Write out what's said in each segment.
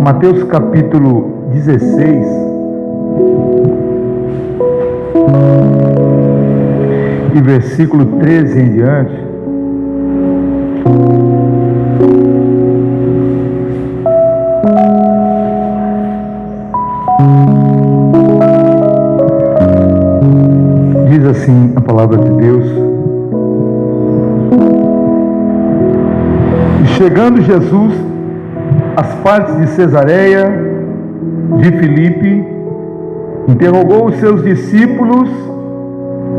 Mateus capítulo 16, e versículo 13 em diante. Diz assim a palavra de Deus: E chegando Jesus às partes de Cesareia de Filipe, interrogou os seus discípulos,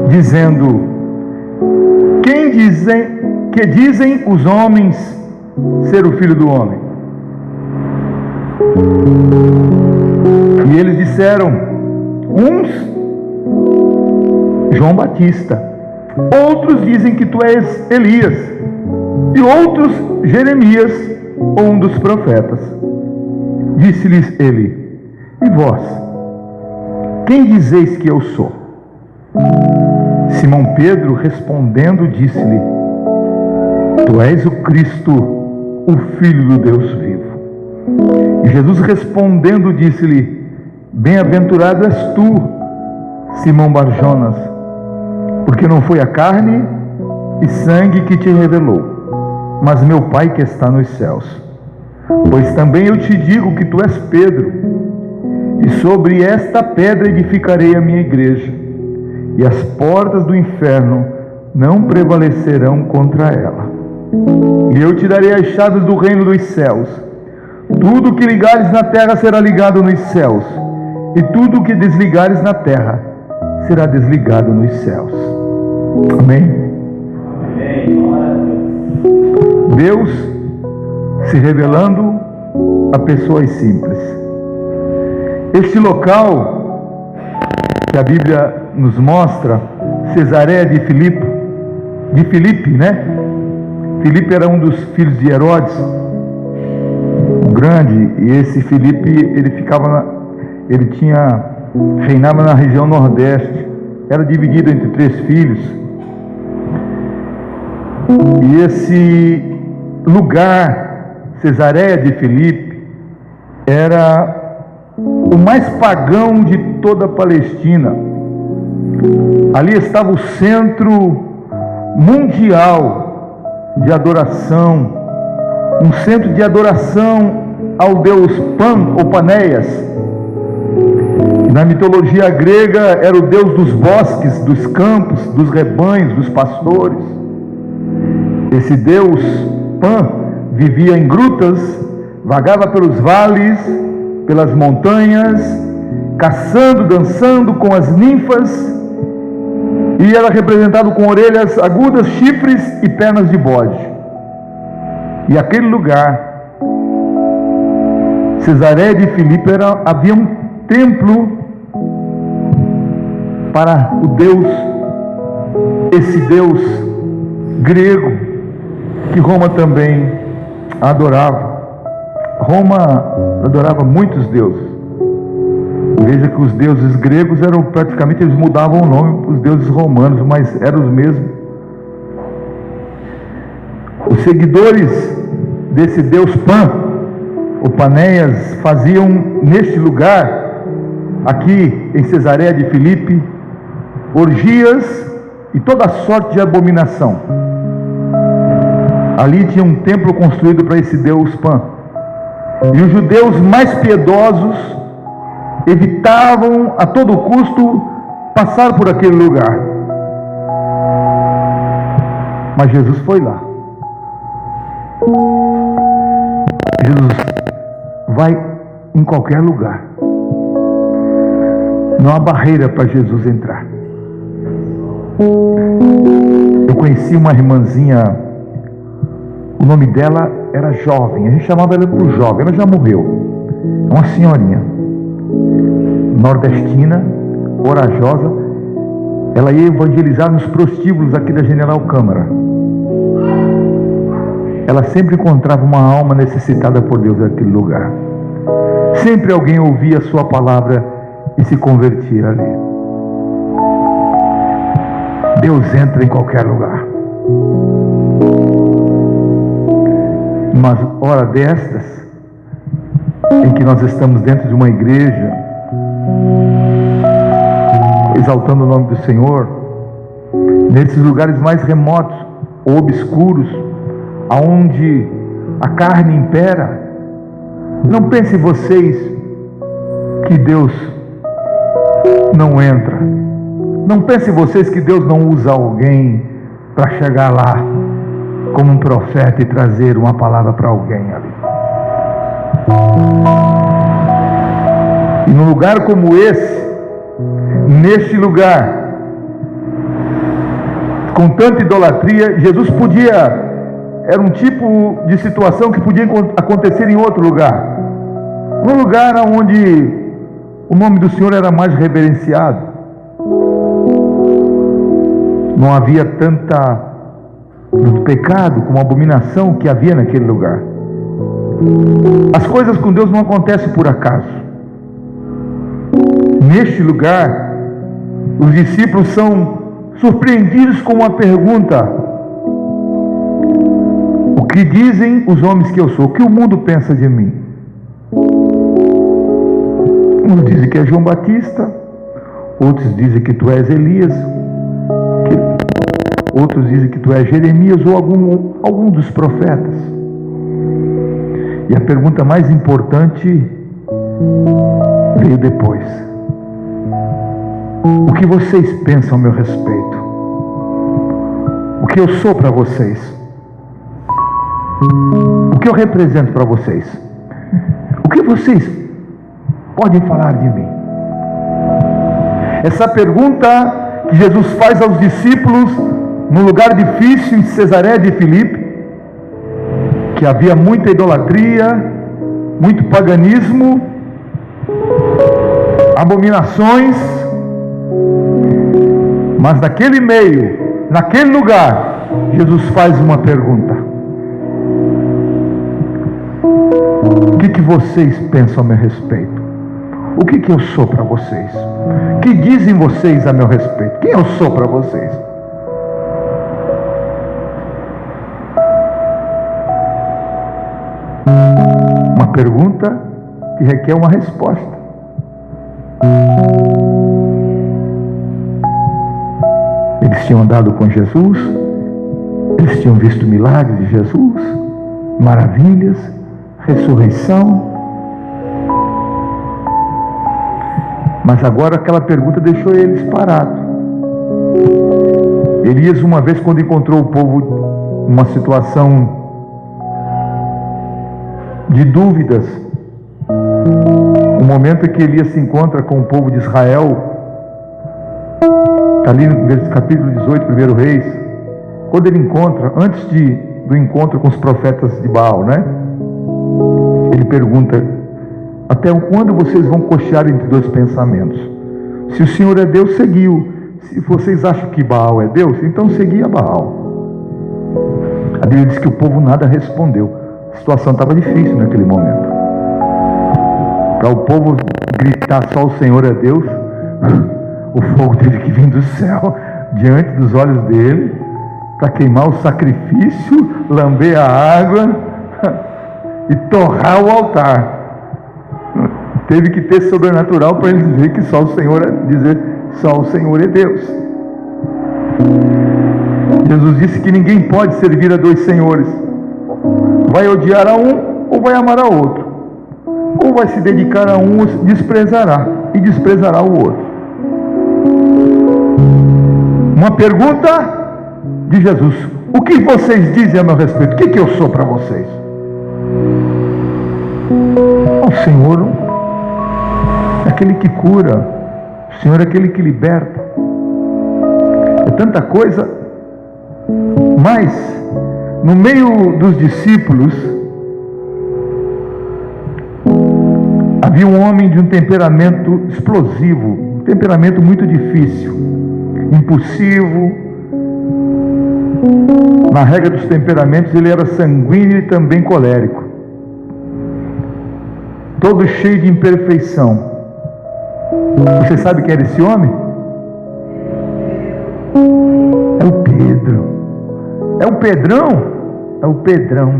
dizendo: que dizem os homens ser o Filho do Homem? E eles disseram: uns, João Batista; outros dizem que tu és Elias, e outros, Jeremias, ou um dos profetas. Disse-lhes ele: E vós, quem dizeis que eu sou? Simão Pedro respondendo disse-lhe: Tu és o Cristo, o Filho do Deus vivo. E Jesus respondendo disse-lhe: Bem-aventurado és tu, Simão Barjonas, porque não foi a carne e sangue que te revelou, mas meu Pai que está nos céus. Pois também eu te digo que tu és Pedro, e sobre esta pedra edificarei a minha igreja, e as portas do inferno não prevalecerão contra ela. E eu te darei as chaves do reino dos céus. Tudo que ligares na terra será ligado nos céus, e tudo que desligares na terra será desligado nos céus. Amém? Deus se revelando a pessoas simples. Este local que a Bíblia nos mostra, Cesareia de Filipe, né? Filipe era um dos filhos de Herodes, o grande, e esse Filipe, reinava na região nordeste, era dividido entre 3 filhos, e esse lugar, Cesareia de Filipe, era o mais pagão de toda a Palestina. Ali estava o centro mundial de adoração, um centro de adoração ao deus Pan ou Panéias. Na mitologia grega era o deus dos bosques, dos campos, dos rebanhos, dos pastores. Esse deus Pan vivia em grutas, vagava pelos vales, pelas montanhas, caçando, dançando com as ninfas, e era representado com orelhas agudas, chifres e pernas de bode. E aquele lugar, Cesareia de Filipe, havia um templo para o Deus, esse Deus grego, que Roma também adorava. Roma adorava muitos deuses. Veja que os deuses gregos praticamente, eles mudavam o nome para os deuses romanos, mas eram os mesmos. Os seguidores desse deus Pan, o Panéias, faziam neste lugar, aqui em Cesareia de Filipe, orgias e toda sorte de abominação. Ali tinha um templo construído para esse deus Pan. E os judeus mais piedosos evitavam a todo custo passar por aquele lugar. Mas Jesus foi lá. Jesus vai em qualquer lugar. Não há barreira para Jesus entrar. Eu conheci uma irmãzinha, o nome dela era Jovem, a gente chamava ela por Jovem, ela já morreu. Uma senhorinha nordestina, corajosa. Ela ia evangelizar nos prostíbulos aqui da General Câmara. Ela sempre encontrava uma alma necessitada por Deus naquele lugar. Sempre alguém ouvia a sua palavra e se convertia ali. Deus entra em qualquer lugar. Mas hora destas, em que nós estamos dentro de uma igreja, exaltando o nome do Senhor, nesses lugares mais remotos ou obscuros, aonde a carne impera, não pensem vocês que Deus não entra. Não pensem vocês que Deus não usa alguém para chegar lá como um profeta e trazer uma palavra para alguém ali. E num lugar como esse, neste lugar, com tanta idolatria, Jesus podia, era um tipo de situação que podia acontecer em outro lugar. Num lugar onde o nome do Senhor era mais reverenciado. Não havia tanto pecado como abominação que havia naquele lugar. As coisas com Deus não acontecem por acaso. Neste lugar, os discípulos são surpreendidos com uma pergunta: o que dizem os homens que eu sou? O que o mundo pensa de mim? Uns dizem que é João Batista, outros dizem que tu és Elias, outros dizem que tu és Jeremias ou algum dos profetas. E a pergunta mais importante veio depois: o que vocês pensam a meu respeito? O que eu sou para vocês? O que eu represento para vocês? O que vocês podem falar de mim? Essa pergunta que Jesus faz aos discípulos num lugar difícil em Cesareia de Filipe, que havia muita idolatria, muito paganismo, abominações, mas naquele meio, naquele lugar, Jesus faz uma pergunta: o que vocês pensam a meu respeito? O que eu sou para vocês? O que dizem vocês a meu respeito? Quem eu sou para vocês? Uma pergunta que requer uma resposta. Eles tinham andado com Jesus, eles tinham visto milagres de Jesus, maravilhas, ressurreição. Mas agora aquela pergunta deixou eles parados. Elias, uma vez, quando encontrou o povo numa situação de dúvidas, o momento em que Elias se encontra com o povo de Israel, ali no capítulo 18, 1 Reis, quando ele encontra, antes do encontro com os profetas de Baal, né? Ele pergunta: até quando vocês vão cochear entre dois pensamentos? Se o Senhor é Deus, seguiu. Se vocês acham que Baal é Deus, então seguia Baal. A Bíblia diz que o povo nada respondeu. A situação estava difícil naquele momento. Para o povo gritar só o Senhor é Deus, o fogo teve que vir do céu diante dos olhos dele para queimar o sacrifício, lamber a água e torrar o altar. Teve que ter sobrenatural para eles verem que só o Senhor é Deus. Jesus disse que ninguém pode servir a dois senhores. Vai odiar a um ou vai amar a outro. Ou vai se dedicar a um ou desprezará o outro. Uma pergunta de Jesus: o que vocês dizem a meu respeito? O que eu sou para vocês? O Senhor é aquele que cura, o Senhor é aquele que liberta. É tanta coisa. Mas no meio dos discípulos havia um homem de um temperamento explosivo, um temperamento muito difícil, impulsivo. Na regra dos temperamentos, ele era sanguíneo e também colérico, todo cheio de imperfeição. Você sabe quem era esse homem? É o Pedro. É o Pedrão? É o Pedrão.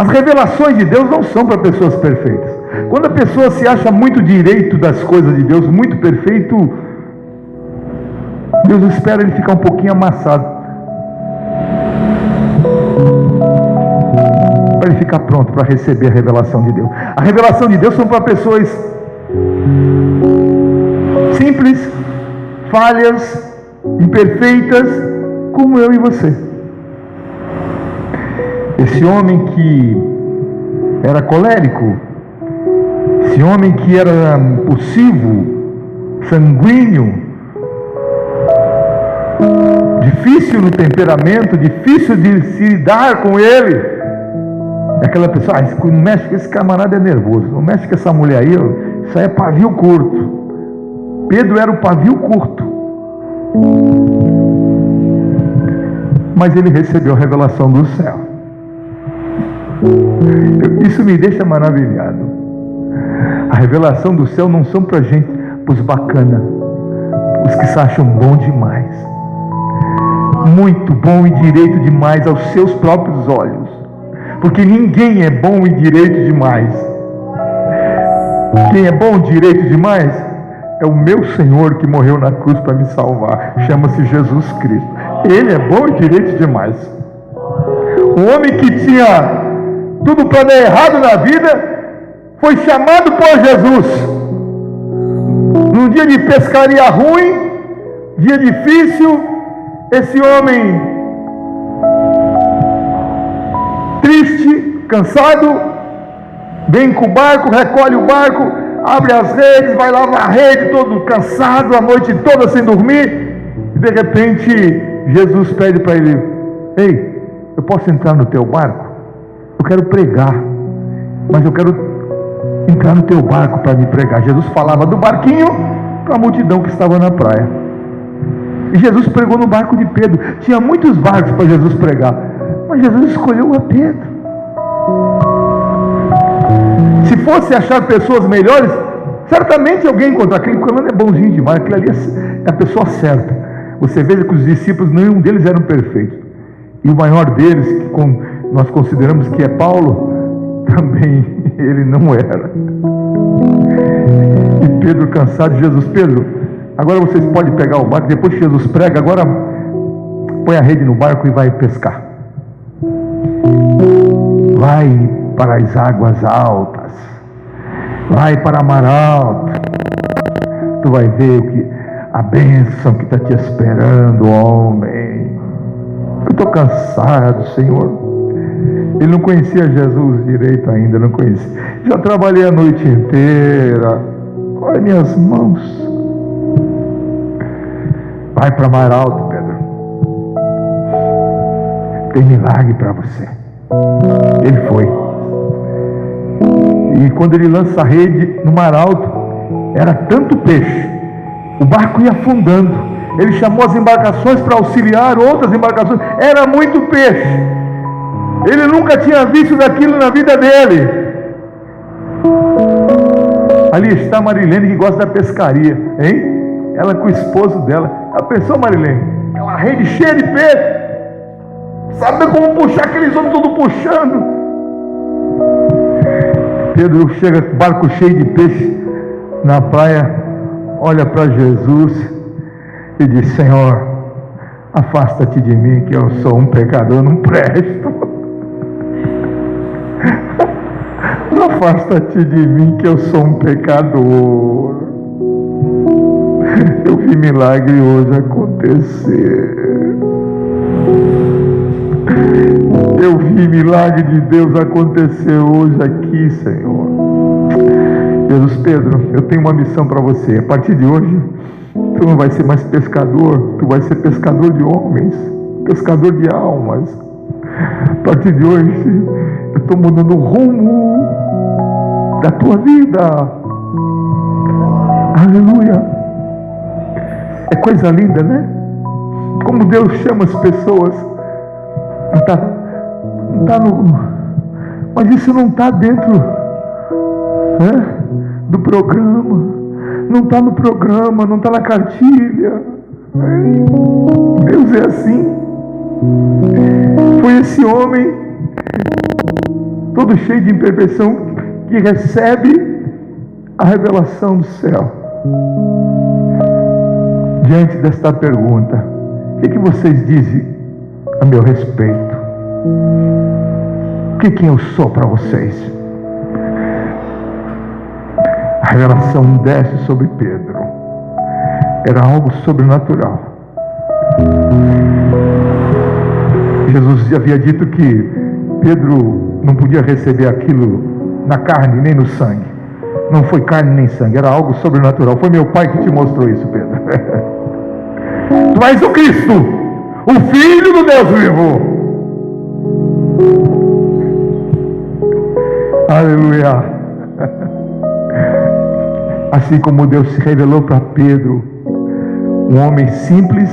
As revelações de Deus não são para pessoas perfeitas. Quando a pessoa se acha muito direito das coisas de Deus, muito perfeito, Deus espera ele ficar um pouquinho amassado, para ele ficar pronto para receber a revelação de Deus. A revelação de Deus são para pessoas simples, falhas, imperfeitas, como eu e você. Esse homem que era colérico, esse homem que era impulsivo, sanguíneo, difícil no temperamento, difícil de se lidar com ele. Aquela pessoa, não mexe com esse camarada, é nervoso, não mexe com essa mulher aí, isso aí é pavio curto. Pedro era o pavio curto, mas ele recebeu a revelação do céu. Isso me deixa maravilhado. A revelação do céu não são para gente, para os bacana, os que se acham bom demais, muito bom e direito demais aos seus próprios olhos, porque ninguém é bom e direito demais. Quem é bom e direito demais é o meu Senhor que morreu na cruz para me salvar. Chama-se Jesus Cristo. Ele é bom e direito demais. O homem que tinha tudo para dar errado na vida foi chamado por Jesus. Num dia de pescaria ruim, dia difícil, esse homem triste, cansado, vem com o barco, recolhe o barco, abre as redes, vai lá na rede, todo cansado, a noite toda sem dormir, e de repente Jesus pede para ele: ei, eu posso entrar no teu barco? Eu quero pregar, mas eu quero entrar no teu barco para me pregar. Jesus falava do barquinho para a multidão que estava na praia. E Jesus pregou no barco de Pedro. Tinha muitos barcos para Jesus pregar, mas Jesus escolheu a Pedro. Se fosse achar pessoas melhores, certamente alguém encontrar. Aquele comando é bonzinho demais, aquele ali é a pessoa certa. Você vê que os discípulos, nenhum deles eram perfeitos. E o maior deles, que nós consideramos que é Paulo, também ele não era. E Pedro, cansado de Jesus: Pedro, agora vocês podem pegar o barco, depois que Jesus prega, agora põe a rede no barco e vai pescar. Vai para as águas altas, vai para mar alto, tu vai ver a bênção que está te esperando, homem. Eu estou cansado, Senhor. Ele não conhecia Jesus direito ainda, não conhecia. Já trabalhei a noite inteira, olha minhas mãos. Vai para mar alto, Pedro. Tem milagre para você. Ele foi. E quando ele lança a rede no mar alto, era tanto peixe, o barco ia afundando. Ele chamou as embarcações para auxiliar outras embarcações. Era muito peixe. Ele nunca tinha visto daquilo na vida dele. Ali está a Marilene, que gosta da pescaria, hein? Ela com o esposo dela. A pessoa, Marilene, aquela rede cheia de peixe, sabe como puxar aqueles homens todos puxando. Pedro chega com o barco cheio de peixe na praia, olha para Jesus e diz: Senhor, afasta-te de mim, que eu sou um pecador, não presto. Afasta-te de mim, que eu sou um pecador. Eu vi milagre hoje acontecer. Eu vi milagre de Deus acontecer hoje aqui, Senhor. Jesus: Pedro, eu tenho uma missão para você. A partir de hoje, tu não vai ser mais pescador, tu vai ser pescador de homens, pescador de almas. A partir de hoje, eu estou mudando o rumo da tua vida. Aleluia. É coisa linda, né? Como Deus chama as pessoas. Não tá mas isso não está dentro, né, do programa. Não está no programa, não está na cartilha. Deus é assim. Foi esse homem, todo cheio de imperfeição, que recebe a revelação do céu. Diante desta pergunta, o que vocês dizem a meu respeito? O que eu sou para vocês? A revelação desce sobre Pedro. Era algo sobrenatural. Jesus havia dito que Pedro não podia receber aquilo na carne nem no sangue. Não foi carne nem sangue, era algo sobrenatural. Foi meu Pai que te mostrou isso, Pedro. Tu és o Cristo, o Filho do Deus vivo. Aleluia. Assim como Deus se revelou para Pedro, um homem simples,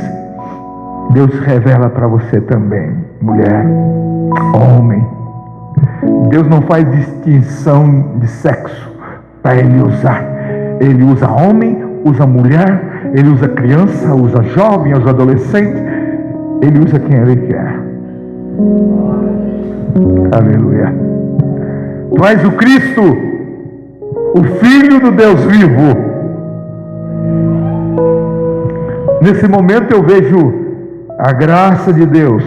Deus revela para você também, mulher, homem. Deus não faz distinção de sexo para Ele usar. Ele usa homem, usa mulher, Ele usa criança, usa jovem, usa adolescente. Ele usa quem Ele quer. Aleluia. Tu és o Cristo, o Filho do Deus vivo. Nesse momento eu vejo a graça de Deus.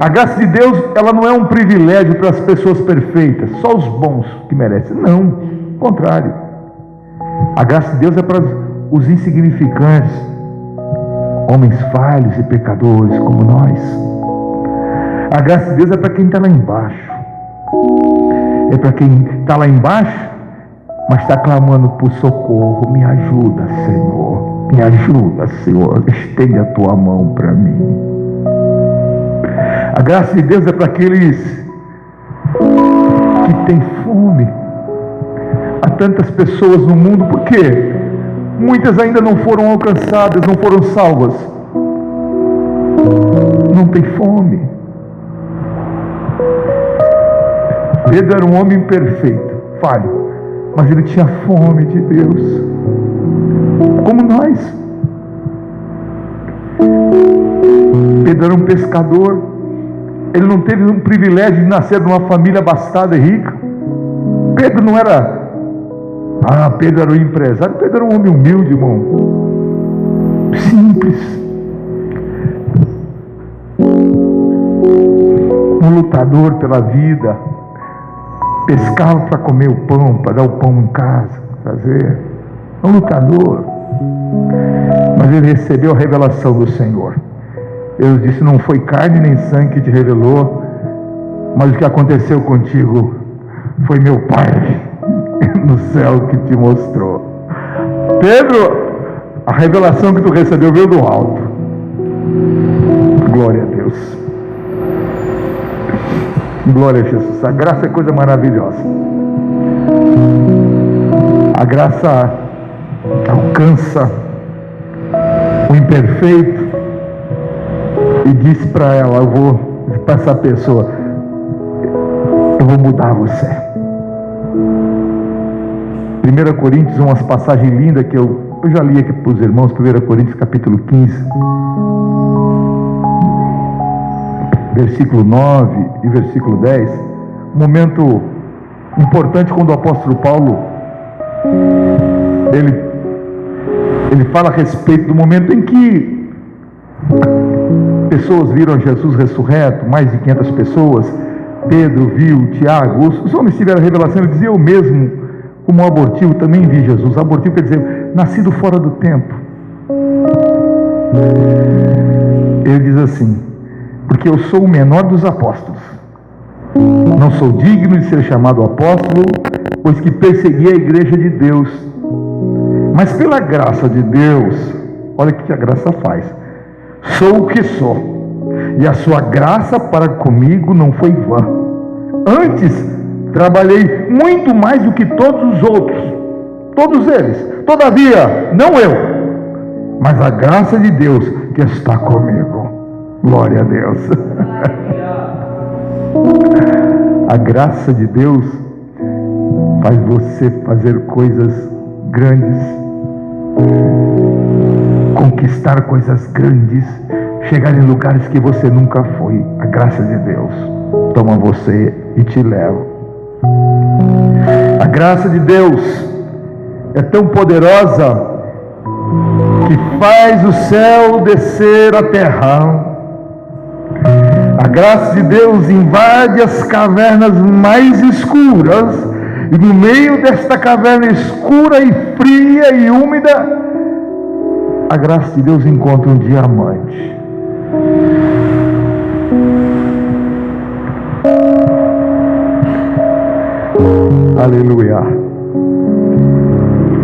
A graça de Deus, ela não é um privilégio para as pessoas perfeitas, só os bons que merecem. Não, ao contrário. A graça de Deus é para os insignificantes, homens falhos e pecadores como nós. A graça de Deus é para quem está lá embaixo. É para quem está lá embaixo, mas está clamando por socorro. Me ajuda, Senhor. Me ajuda, Senhor. Estende a tua mão para mim. A graça de Deus é para aqueles que têm fome. Há tantas pessoas no mundo, porque muitas ainda não foram alcançadas, não foram salvas. Não tem fome. Pedro era um homem perfeito, falho, mas ele tinha fome de Deus, como nós. Pedro era um pescador. Ele não teve um privilégio de nascer de uma família abastada e rica. Pedro não era... Pedro era um empresário. Pedro era um homem humilde, irmão. Simples. Um lutador pela vida. Pescava para comer o pão, para dar o pão em casa, trazer. Um lutador. Mas ele recebeu a revelação do Senhor. Deus disse: não foi carne nem sangue que te revelou, mas o que aconteceu contigo foi meu Pai no céu que te mostrou. Pedro, a revelação que tu recebeu veio do alto. Glória a Deus. Glória a Jesus. A graça é coisa maravilhosa. A graça alcança o imperfeito e diz para ela: eu vou, para essa pessoa, eu vou mudar você. 1 Coríntios, umas passagens lindas que eu já li aqui para os irmãos. 1 Coríntios capítulo 15, versículo 9 e versículo 10. Um momento importante, quando o apóstolo Paulo ele fala a respeito do momento em que pessoas viram Jesus ressurreto, mais de 500 pessoas. Pedro viu, Tiago, os homens tiveram a revelação. Ele dizia: eu mesmo, como um abortivo, também vi Jesus. Abortivo quer dizer nascido fora do tempo. Ele diz assim: porque eu sou o menor dos apóstolos, não sou digno de ser chamado apóstolo, pois que persegui a igreja de Deus. Mas pela graça de Deus, olha o que a graça faz: sou o que sou, e a sua graça para comigo não foi vã. Antes trabalhei muito mais do que todos os outros, todos eles. Todavia, não eu, mas a graça de Deus que está comigo. Glória a Deus. A graça de Deus faz você fazer coisas grandes, conquistar coisas grandes, chegar em lugares que você nunca foi. A graça de Deus. toma você e te leva. A graça de Deus é tão poderosa que faz o céu descer à terra. A graça de Deus invade as cavernas mais escuras, e no meio desta caverna escura e fria e úmida, a graça de Deus encontra um diamante. Aleluia. A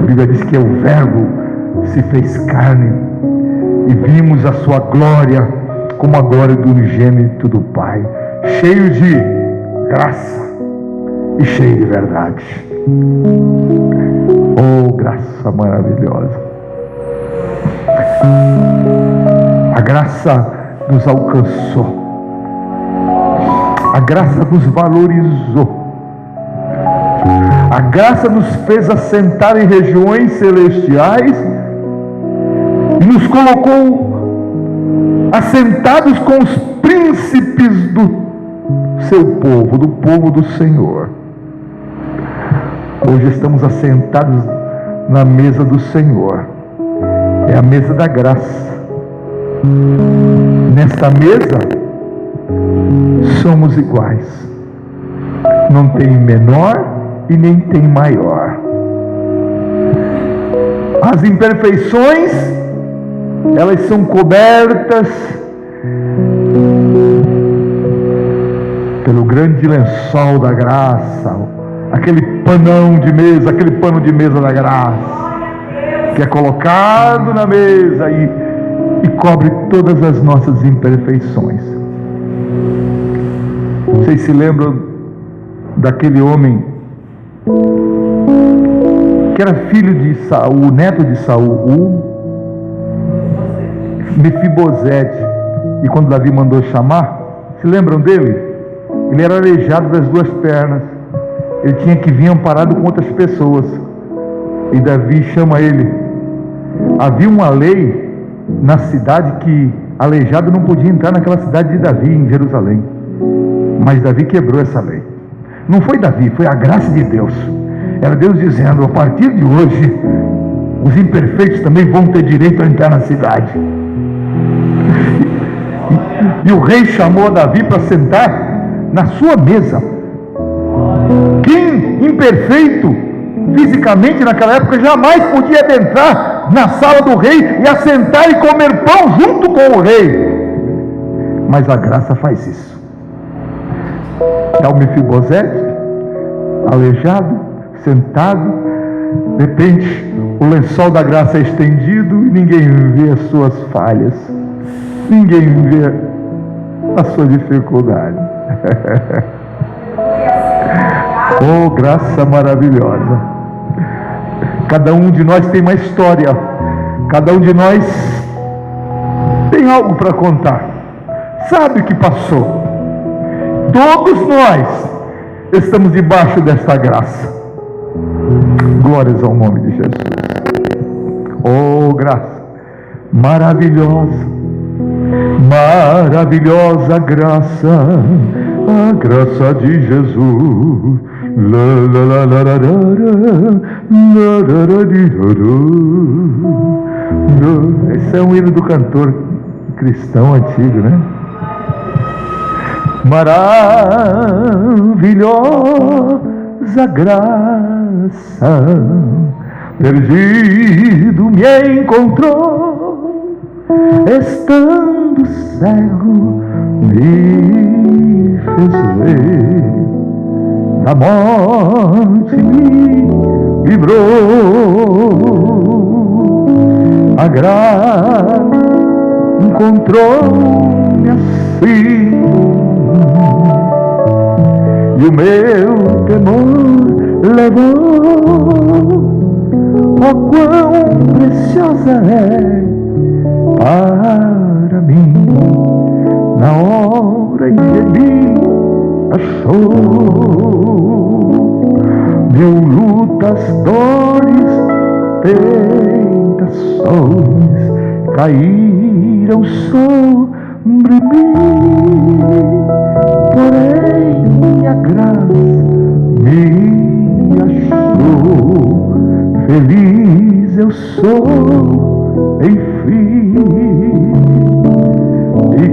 Bíblia diz que o Verbo se fez carne e vimos a sua glória como a glória do unigênito do Pai, cheio de graça e cheio de verdade. Oh, graça maravilhosa! A graça nos alcançou, a graça nos valorizou, a graça nos fez assentar em regiões celestiais e nos colocou assentados com os príncipes do seu povo, do povo do Senhor. Hoje estamos assentados na mesa do Senhor, é a mesa da graça. Nesta mesa somos iguais, não tem menor e nem tem maior. As imperfeições, elas são cobertas pelo grande lençol da graça, aquele panão de mesa, aquele pano de mesa da graça, que é colocado na mesa e cobre todas as nossas imperfeições. Vocês se lembram daquele homem que era filho de Saul, neto de Saul, Mefibosete, e quando Davi mandou chamar, se lembram dele? Ele era aleijado das duas pernas, ele tinha que vir amparado com outras pessoas, e Davi chama ele. Havia uma lei na cidade que aleijado não podia entrar naquela cidade de Davi, em Jerusalém, mas Davi quebrou essa lei. Não foi Davi, foi a graça de Deus. Era Deus dizendo: a partir de hoje os imperfeitos também vão ter direito a entrar na cidade. E o rei chamou Davi para sentar na sua mesa. Quem imperfeito fisicamente naquela época jamais podia adentrar na sala do rei e assentar e comer pão junto com o rei. Mas a graça faz isso. É o Mefibosete, aleijado, sentado, de repente o lençol da graça é estendido e ninguém vê as suas falhas, ninguém vê a sua dificuldade. Oh, graça maravilhosa! Cada um de nós tem uma história, cada um de nós tem algo para contar, sabe o que passou. Todos nós estamos debaixo desta graça. Glórias ao nome de Jesus. Oh, graça maravilhosa, maravilhosa graça, a graça de Jesus. Esse é um hino do cantor cristão antigo, né? Maravilhosa graça, perdido me encontrou, estando cego me fez ver, da morte me livrou. A graça encontrou-me assim, e o meu temor levou. Oh, quão preciosa é para mim, na hora em que me achou. Meu lutas, dores, tentações caíram sobre mim, porém minha graça me achou, feliz eu sou, enfim. E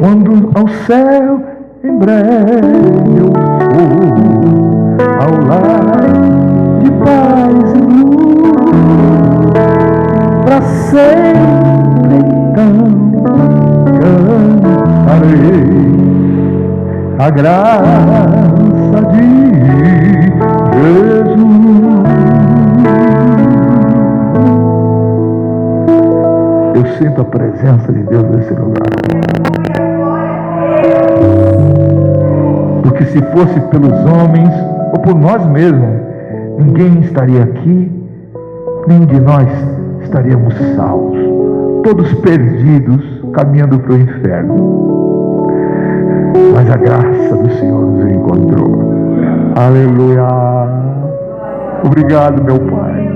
quando ao céu em breve eu for, ao lar de paz e luz, para sempre então cantarei a graça de Jesus. Eu sinto a presença de Deus nesse lugar. Porque se fosse pelos homens ou por nós mesmos, ninguém estaria aqui, nenhum de nós estaríamos salvos, todos perdidos, caminhando para o inferno. Mas a graça do Senhor nos encontrou. Aleluia. Obrigado, meu Pai.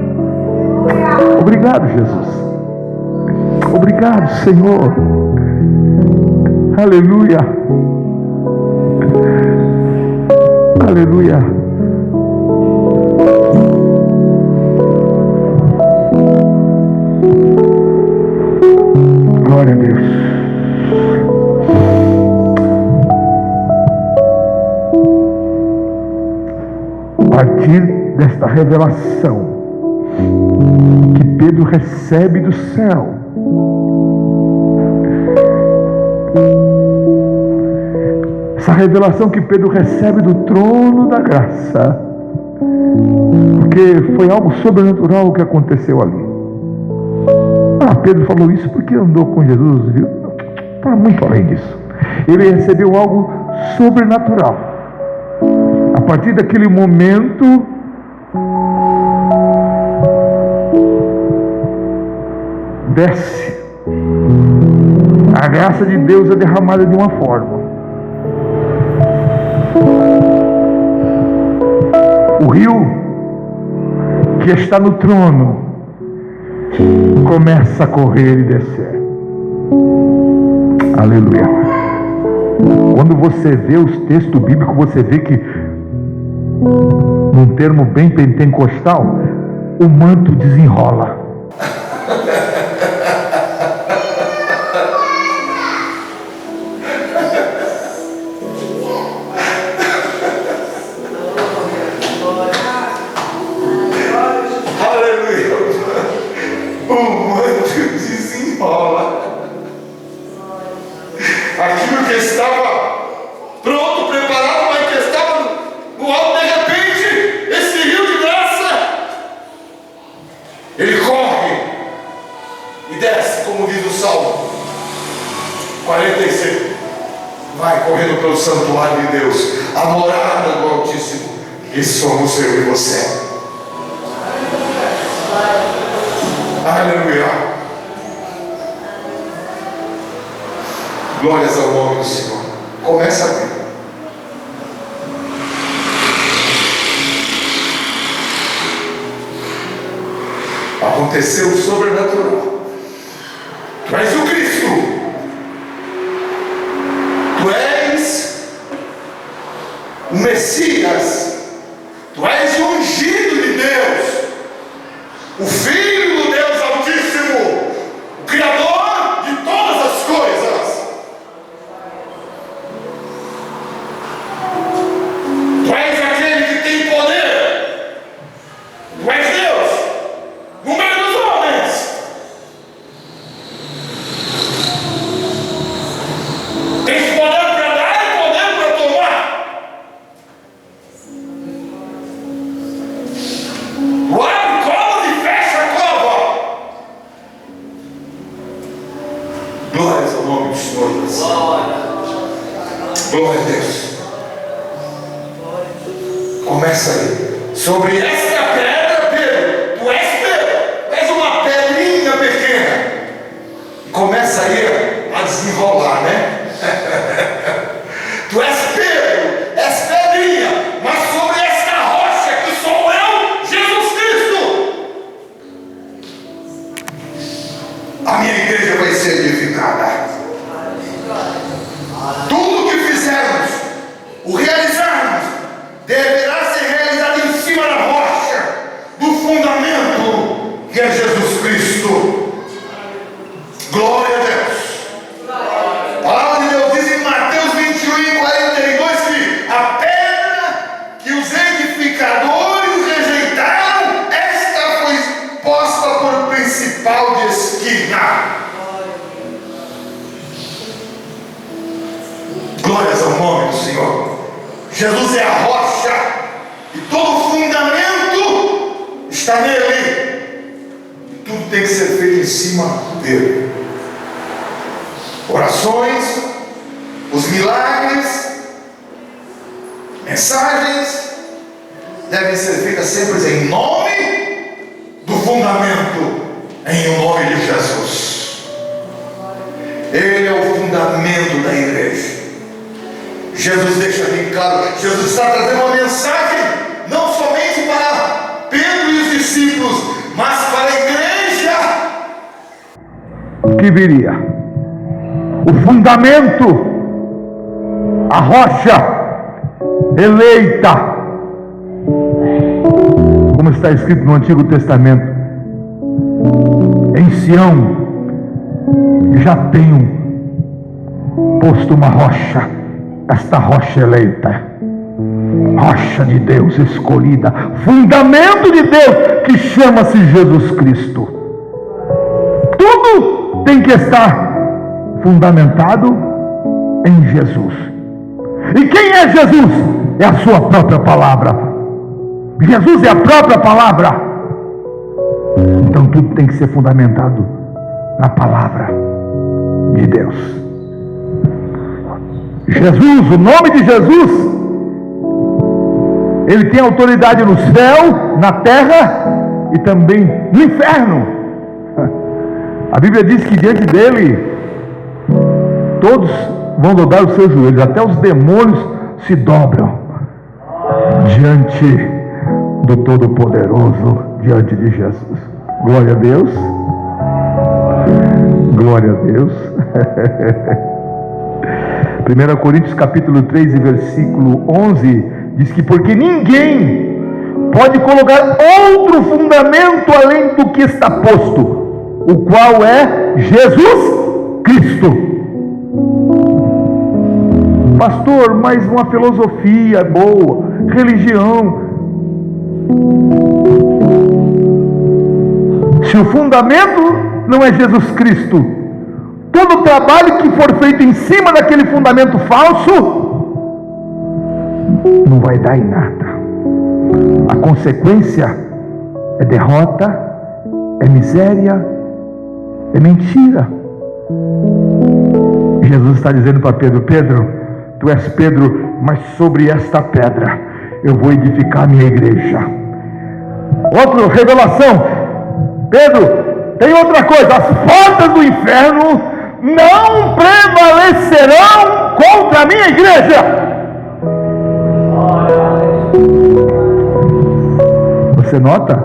Obrigado, Jesus. Obrigado, Senhor. Aleluia. Aleluia. Glória a Deus. A partir desta revelação que Pedro recebe do céu, essa revelação que Pedro recebe do trono da graça, porque foi algo sobrenatural o que aconteceu ali. Pedro falou isso porque andou com Jesus, viu? Está muito além disso. Ele recebeu algo sobrenatural. A partir daquele momento, desce. A graça de Deus é derramada de uma forma. O rio que está no trono começa a correr e descer. Aleluia. Quando você vê os textos bíblicos, você vê que, num termo bem pentecostal, o manto desenrola. Aquilo que estava pronto, preparado, mas que estava no alto, de repente, esse rio de graça, ele corre e desce, como diz o Salmo 45, vai correndo pelo santuário de Deus, a morada do Altíssimo, que somos eu e você. Aleluia. Glórias ao nome do Senhor. Começa a ver. Aconteceu o sobrenatural. Tu és o Cristo. Tu és o Messias. Tu és o ungido de Deus. O Filho do Deus Altíssimo. O Criador de todas as coisas. Tu és aquele que tem poder. Tu és Deus no meio dos homens. Tens poder para dar e poder para tomar. Tu abre covas e fecha a cova. Glórias ao nome do Senhor. Glória a Deus. Começa aí. Sobre esta pedra, Pedro, tu és uma pedrinha pequena. Começa aí a desenrolar, né? Tu és Pedro, és pedrinha, mas sobre esta rocha que sou eu, Jesus Cristo, a minha igreja vai ser edificada. O realizarmos deverá ser realizado em cima da rocha, do fundamento que é Jesus Cristo. Glória a Deus. A palavra de Deus diz em Mateus 21:42 que a pedra que os edificadores rejeitaram, esta foi posta por principal de esquina. Glórias ao nome do Senhor. Jesus é a rocha e todo fundamento está nele. Tudo tem que ser feito em cima dele. Orações, os milagres, mensagens devem ser feitas sempre em nome do fundamento, em o nome de Jesus. Ele é o fundamento da igreja. Jesus deixa bem claro, Jesus está trazendo uma mensagem não somente para Pedro e os discípulos, mas para a igreja. O que viria? O fundamento, a rocha eleita, como está escrito no Antigo Testamento: em Sião já tenho posto uma rocha, esta rocha eleita, rocha de Deus escolhida, fundamento de Deus, que chama-se Jesus Cristo. Tudo tem que estar fundamentado em Jesus. E quem é Jesus? É a sua própria palavra. Jesus é a própria palavra. Então tudo tem que ser fundamentado na palavra de Deus. Jesus, o nome de Jesus, ele tem autoridade no céu, na terra e também no inferno. A Bíblia diz que diante dele todos vão dobrar os seus joelhos, até os demônios se dobram diante do Todo-Poderoso, diante de Jesus. Glória a Deus. Glória a Deus. 1 Coríntios capítulo 3 e versículo 11 diz que porque ninguém pode colocar outro fundamento além do que está posto, o qual é Jesus Cristo. Pastor, mas uma filosofia boa, religião. Se o fundamento não é Jesus Cristo, todo trabalho que for feito em cima daquele fundamento falso não vai dar em nada. A consequência é derrota, é miséria, é mentira. Jesus está dizendo para Pedro: Pedro, tu és Pedro, mas sobre esta pedra eu vou edificar a minha igreja. Outra revelação: Pedro, tem outra coisa, as portas do inferno não prevalecerão contra a minha igreja. Você nota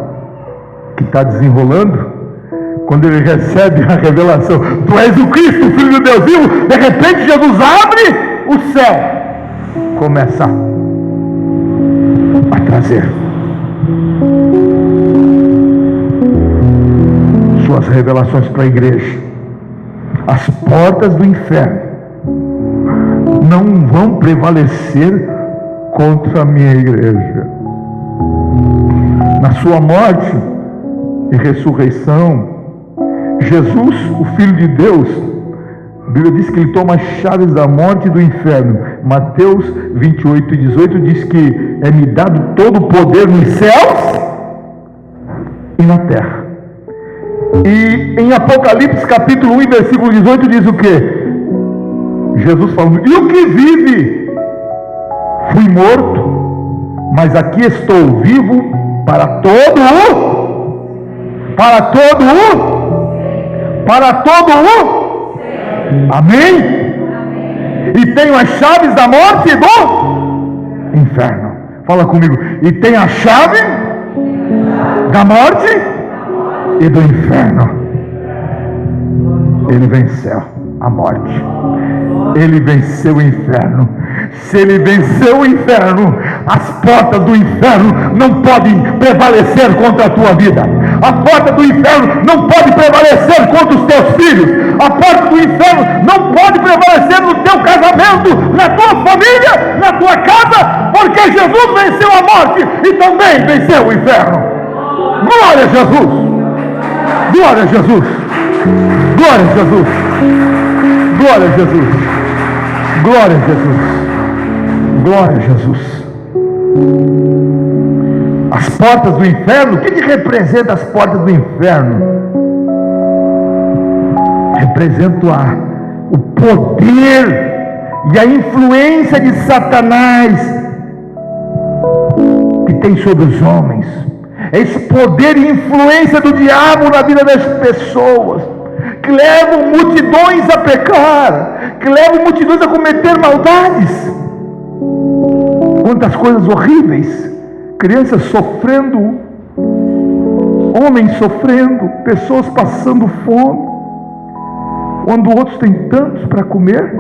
que está desenrolando? Quando ele recebe a revelação: tu és o Cristo, o Filho de Deus vivo. De repente Jesus abre o céu, começa a trazer suas revelações para a igreja. As portas do inferno não vão prevalecer contra a minha igreja. Na sua morte e ressurreição, Jesus, o Filho de Deus, a Bíblia diz que ele toma as chaves da morte e do inferno. Mateus 28:18 diz que é-me dado todo o poder nos céus e na terra. E em Apocalipse capítulo 1 versículo 18 diz o que? Jesus falando: e o que vive? Fui morto, mas aqui estou vivo para todo amém? E tenho as chaves da morte e do inferno. Fala comigo: e tem a chave da morte e do inferno. Ele venceu a morte, ele venceu o inferno. Se ele venceu o inferno, as portas do inferno não podem prevalecer contra a tua vida. A porta do inferno não pode prevalecer contra os teus filhos. A porta do inferno não pode prevalecer no teu casamento, na tua família, na tua casa, porque Jesus venceu a morte e também venceu o inferno. Glória a Jesus! Glória a Jesus! Glória a Jesus! Glória a Jesus! Glória a Jesus! Glória a Jesus. As portas do inferno, o que representa as portas do inferno? Representa o poder e a influência de Satanás que tem sobre os homens. É esse poder e influência do diabo na vida das pessoas, que levam multidões a pecar, que levam multidões a cometer maldades. Quantas coisas horríveis, crianças sofrendo, homens sofrendo, pessoas passando fome, quando outros têm tantos para comer.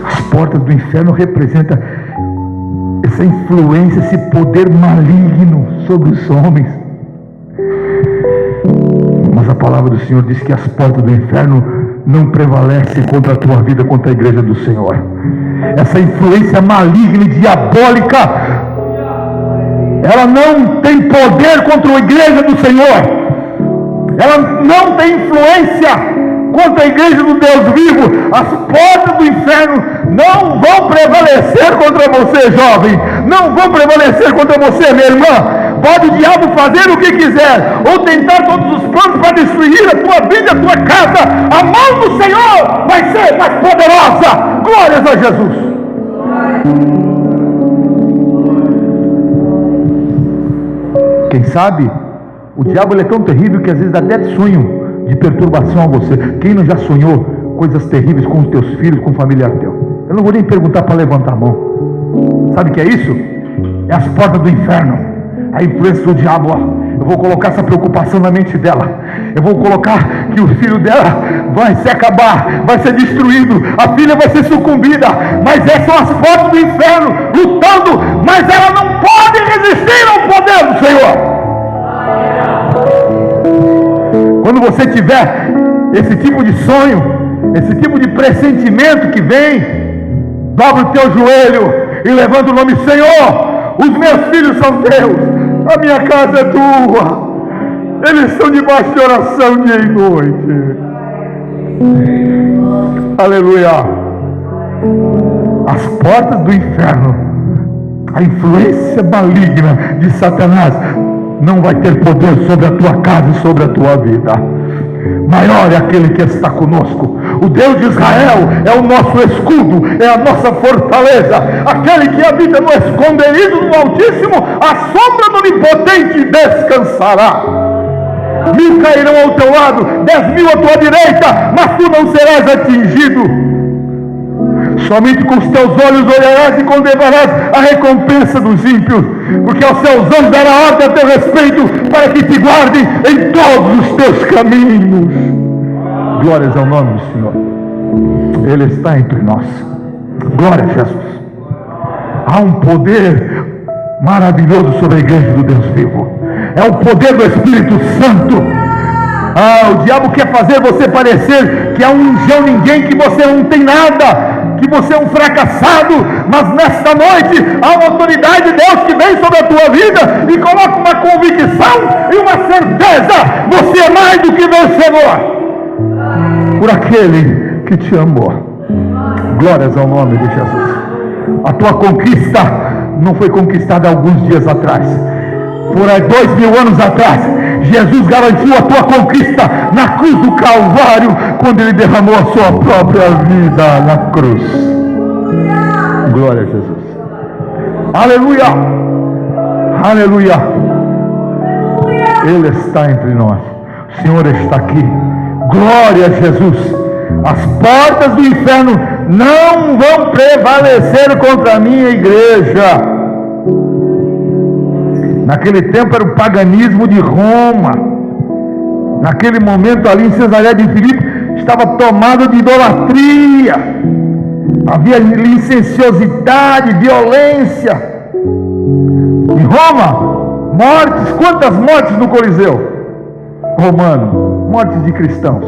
As portas do inferno representam essa influência, esse poder maligno sobre os homens. Mas a palavra do Senhor diz que as portas do inferno não prevalecem contra a tua vida, contra a igreja do Senhor. Essa influência maligna e diabólica, ela não tem poder contra a igreja do Senhor. Ela não tem influência contra a igreja do Deus vivo. As portas do inferno não vão prevalecer contra você, jovem. Não vão prevalecer contra você, minha irmã. Pode o diabo fazer o que quiser, ou tentar todos os planos para destruir a tua vida, a tua casa. A mão do Senhor vai ser mais poderosa. Glórias a Jesus. Quem sabe, o diabo ele é tão terrível que às vezes dá até sonho de perturbação a você. Quem não já sonhou coisas terríveis com os teus filhos, com o familiar teu? Eu não vou nem perguntar para levantar a mão. Sabe o que é isso? É as portas do inferno. A influência do diabo. Eu vou colocar essa preocupação na mente dela. Eu vou colocar que o filho dela vai se acabar, vai ser destruído, a filha vai ser sucumbida. Mas essas são as portas do inferno lutando, mas ela não pode resistir ao poder do Senhor. Quando você tiver esse tipo de sonho, esse tipo de pressentimento que vem, dobra o teu joelho e levanta o nome: Senhor, os meus filhos são teus, a minha casa é tua, eles estão debaixo de oração dia e noite. Aleluia. As portas do inferno, a influência maligna de Satanás não vai ter poder sobre a tua casa e sobre a tua vida. Maior é aquele que está conosco. O Deus de Israel é o nosso escudo, é a nossa fortaleza. Aquele que habita no esconderijo do Altíssimo, a sombra do Onipotente descansará. 1000 cairão ao teu lado, 10.000 à tua direita, mas tu não serás atingido. Somente com os teus olhos olharás e contemplarás a recompensa dos ímpios, porque aos seus anjos dará ordem a teu respeito, para que te guardem em todos os teus caminhos. Glórias ao nome do Senhor. Ele está entre nós. Glória a Jesus. Há um poder maravilhoso sobre a igreja do Deus vivo. É o poder do Espírito Santo. O diabo quer fazer você parecer que é um João ninguém, que você não tem nada, que você é um fracassado. Mas nesta noite há uma autoridade de Deus que vem sobre a tua vida e coloca uma convicção e uma certeza: você é mais do que vencedor por aquele que te amou. Glórias ao nome de Jesus. A tua conquista não foi conquistada alguns dias atrás. Por aí 2000 anos atrás, Jesus garantiu a tua conquista na cruz do Calvário, quando ele derramou a sua própria vida na cruz. Glória a Jesus. Aleluia. Aleluia. Ele está entre nós. O Senhor está aqui. Glória a Jesus. As portas do inferno não vão prevalecer contra a minha igreja. Naquele tempo era o paganismo de Roma. Naquele momento ali em Cesareia de Filipe estava tomado de idolatria. Havia licenciosidade, violência. Em Roma, mortes, quantas mortes no Coliseu romano? Mortes de cristãos.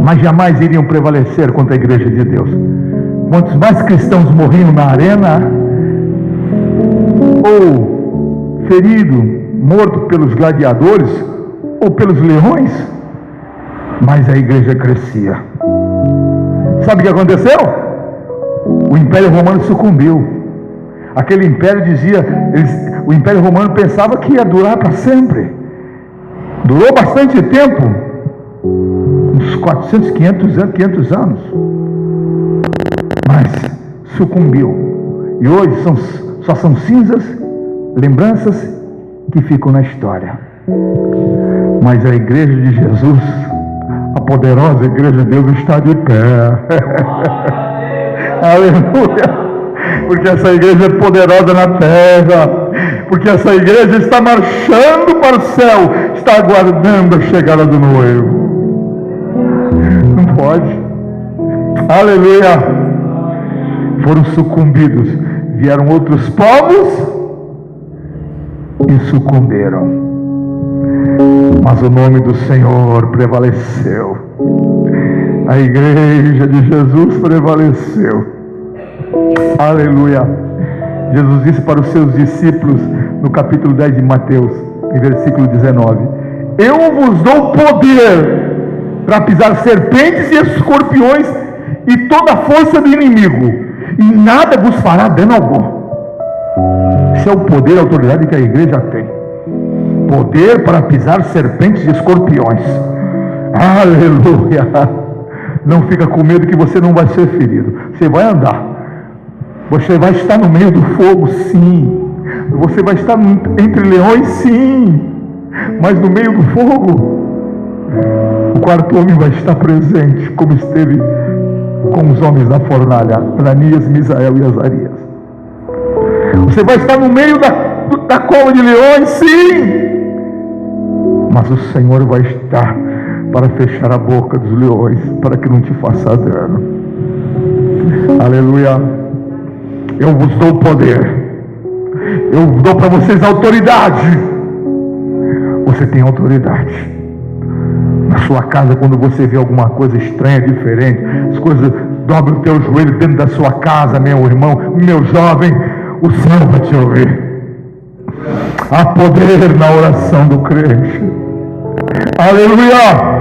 Mas jamais iriam prevalecer contra a igreja de Deus. Quantos mais cristãos morriam na arena, ou ferido, morto pelos gladiadores, ou pelos leões, mais a igreja crescia. Sabe o que aconteceu? O Império Romano sucumbiu. Aquele império o Império Romano pensava que ia durar para sempre. Durou bastante tempo, uns 400, 500 anos, mas sucumbiu. E hoje só são cinzas, lembranças que ficam na história. Mas a igreja de Jesus, a poderosa igreja de Deus, está de pé. Aleluia! Porque essa igreja é poderosa na terra, porque essa igreja está marchando para o céu, está aguardando a chegada do noivo. Não pode. Aleluia! Foram sucumbidos, vieram outros povos e sucumbiram, mas o nome do Senhor prevaleceu. A igreja de Jesus prevaleceu. Aleluia. Jesus disse para os seus discípulos no capítulo 10 de Mateus, em versículo 19: eu vos dou poder para pisar serpentes e escorpiões e toda a força do inimigo, e nada vos fará dano algum. Esse é o poder e a autoridade que a igreja tem. Poder para pisar serpentes e escorpiões. Aleluia. Não fica com medo que você não vai ser ferido. Você vai andar. Você vai estar no meio do fogo, sim. Você vai estar entre leões, sim. Mas no meio do fogo, o quarto homem vai estar presente, como esteve com os homens da fornalha, Ananias, Misael e Azarias. Você vai estar no meio da cova de leões, sim. Mas o Senhor vai estar para fechar a boca dos leões, para que não te faça dano. Aleluia. Eu vos dou poder. Eu dou para vocês autoridade. Você tem autoridade. Na sua casa, quando você vê alguma coisa estranha, diferente, as coisas, dobra o teu joelho dentro da sua casa, meu irmão, meu jovem, o céu vai te ouvir. Há poder na oração do crente. Aleluia!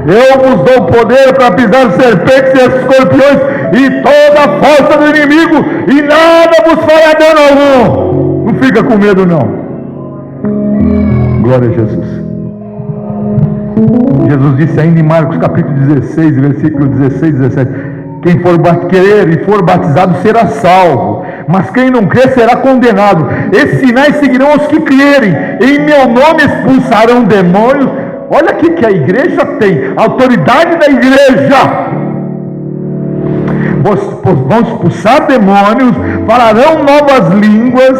Eu vos dou poder para pisar serpentes e escorpiões e toda a força do inimigo, e nada vos fará dano algum. Não fica com medo, não. Glória a Jesus. Jesus disse ainda em Marcos capítulo 16, versículo 16 e 17: quem for crer e for batizado será salvo, mas quem não crer será condenado. Esses sinais seguirão os que crerem. Em meu nome expulsarão demônios. Olha aqui que a igreja tem, a autoridade da igreja. Vão expulsar demônios, falarão novas línguas,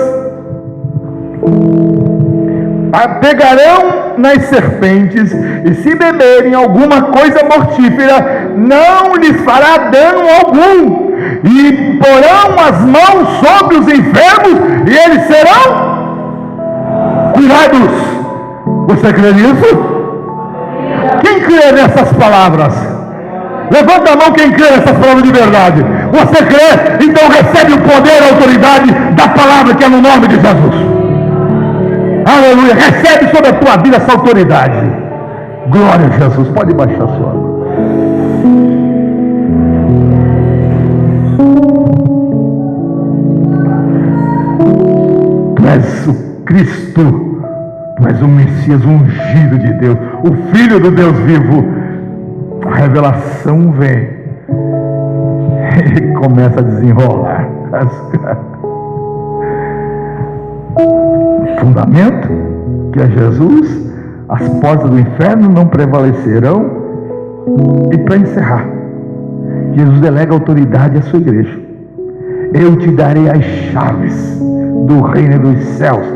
pegarão nas serpentes, e se beberem alguma coisa mortífera, não lhes fará dano algum, e porão as mãos sobre os enfermos, e eles serão curados. Você crê nisso? Quem crê nessas palavras? Levanta a mão quem crê nessas palavras de verdade. Você crê? Então recebe o poder e a autoridade da palavra que é no nome de Jesus. Aleluia. Recebe sobre a tua vida essa autoridade. Glória a Jesus. Pode baixar a sua mão. Tu és o Cristo. Tu és o Messias ungido de Deus, o Filho do Deus vivo. A revelação vem e começa a desenrolar. Fundamento, que é Jesus, as portas do inferno não prevalecerão. E para encerrar, Jesus delega autoridade à sua igreja. Eu te darei as chaves do reino dos céus.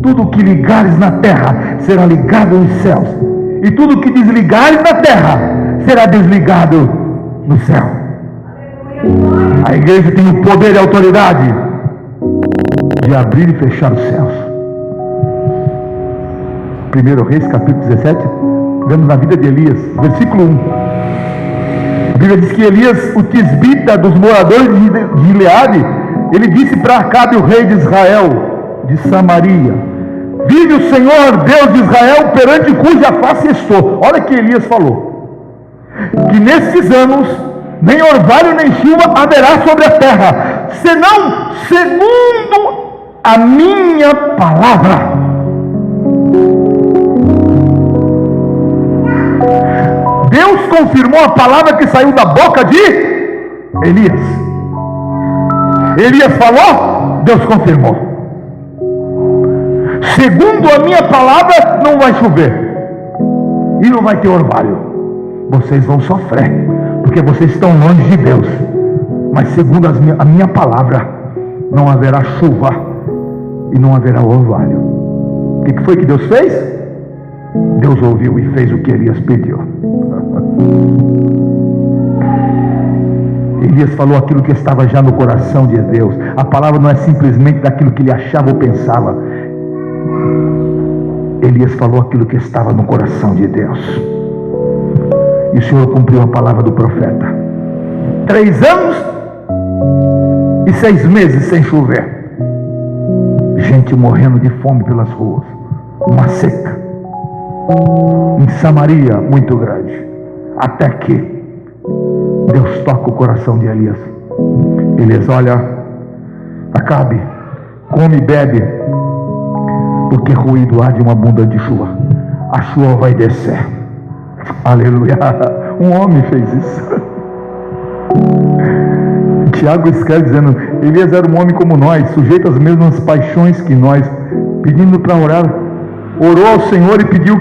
Tudo que ligares na terra será ligado nos céus, e tudo que desligares na terra será desligado no céu. A igreja tem o poder e a autoridade de abrir e fechar os céus. 1 Reis, capítulo 17, vemos na vida de Elias, versículo 1. A Bíblia diz que Elias, o tisbita dos moradores de Gileade, ele disse para Acabe, o rei de Israel, de Samaria: vive o Senhor, Deus de Israel, perante cuja face estou. Olha que Elias falou: que nestes anos nem orvalho nem chuva haverá sobre a terra, senão segundo a minha palavra. Deus confirmou a palavra que saiu da boca de Elias. Elias falou, Deus confirmou. Segundo a minha palavra, não vai chover e não vai ter orvalho. Vocês vão sofrer, porque vocês estão longe de Deus. Mas segundo a minha palavra, não haverá chuva e não haverá orvalho. O que foi que Deus fez? Deus ouviu e fez o que Elias pediu. Elias falou aquilo que estava já no coração de Deus. A palavra não é simplesmente daquilo que ele achava ou pensava. Elias falou aquilo que estava no coração de Deus. E o Senhor cumpriu a palavra do profeta. 3 anos e 6 meses sem chover. Gente morrendo de fome pelas ruas. Uma seca. Em Samaria muito grande. Até que Deus toca o coração de Elias. Elias, olha, Acabe, come e bebe, porque ruído há de uma abundante chuva. A chuva vai descer. Aleluia. Um homem fez isso. Tiago escreve dizendo: Elias era um homem como nós, sujeito às mesmas paixões que nós, pedindo para orar. Orou ao Senhor e pediu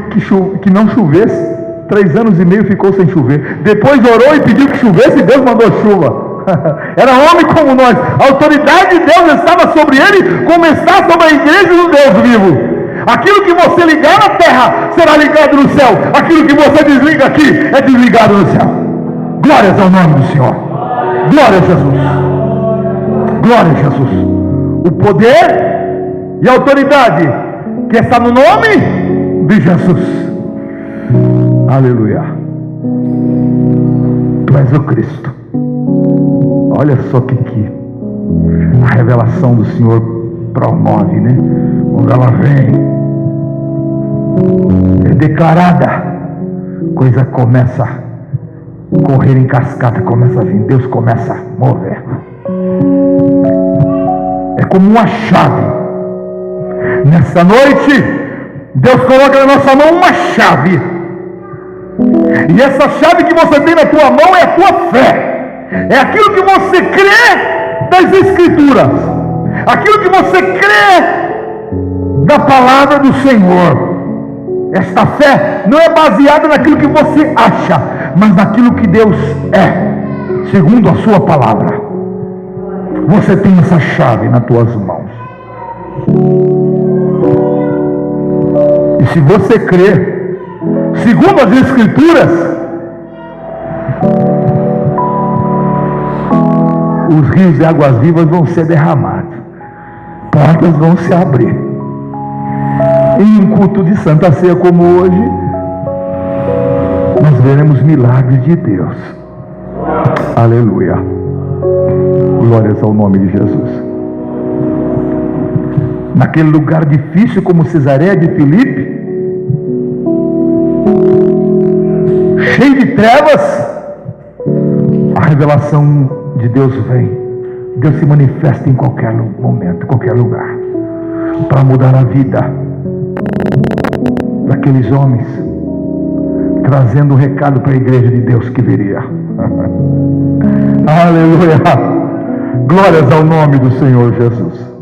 que não chovesse. 3 anos e meio ficou sem chover. Depois orou e pediu que chovesse, e Deus mandou chuva. Era homem como nós. A autoridade de Deus estava sobre ele, como está sobre a igreja do Deus vivo. Aquilo que você ligar na terra será ligado no céu. Aquilo que você desliga aqui é desligado no céu. Glórias ao nome do Senhor. Glória a Jesus. Glória a Jesus. O poder e a autoridade que está no nome de Jesus. Aleluia. Tu és o Cristo. Olha só que a revelação do Senhor promove, né? Quando ela vem, é declarada, coisa começa a correr em cascata, começa a vir, Deus começa a mover. É como uma chave. Nessa noite, Deus coloca na nossa mão uma chave. E essa chave que você tem na tua mão é a tua fé. É aquilo que você crê das Escrituras. Aquilo que você crê da palavra do Senhor. Esta fé não é baseada naquilo que você acha, mas naquilo que Deus é, segundo a sua palavra. Você tem essa chave nas tuas mãos. E se você crê, segundo as Escrituras, os rios de águas vivas vão ser derramados, portas vão se abrir. Em um culto de Santa Ceia como hoje, nós veremos milagres de Deus. Aleluia. Glórias ao nome de Jesus. Naquele lugar difícil como Cesareia de Filipe, cheio de trevas, a revelação de Deus vem. Deus se manifesta em qualquer momento, em qualquer lugar, para mudar a vida daqueles homens, trazendo um recado para a igreja de Deus que viria. Aleluia. Glórias ao nome do Senhor Jesus.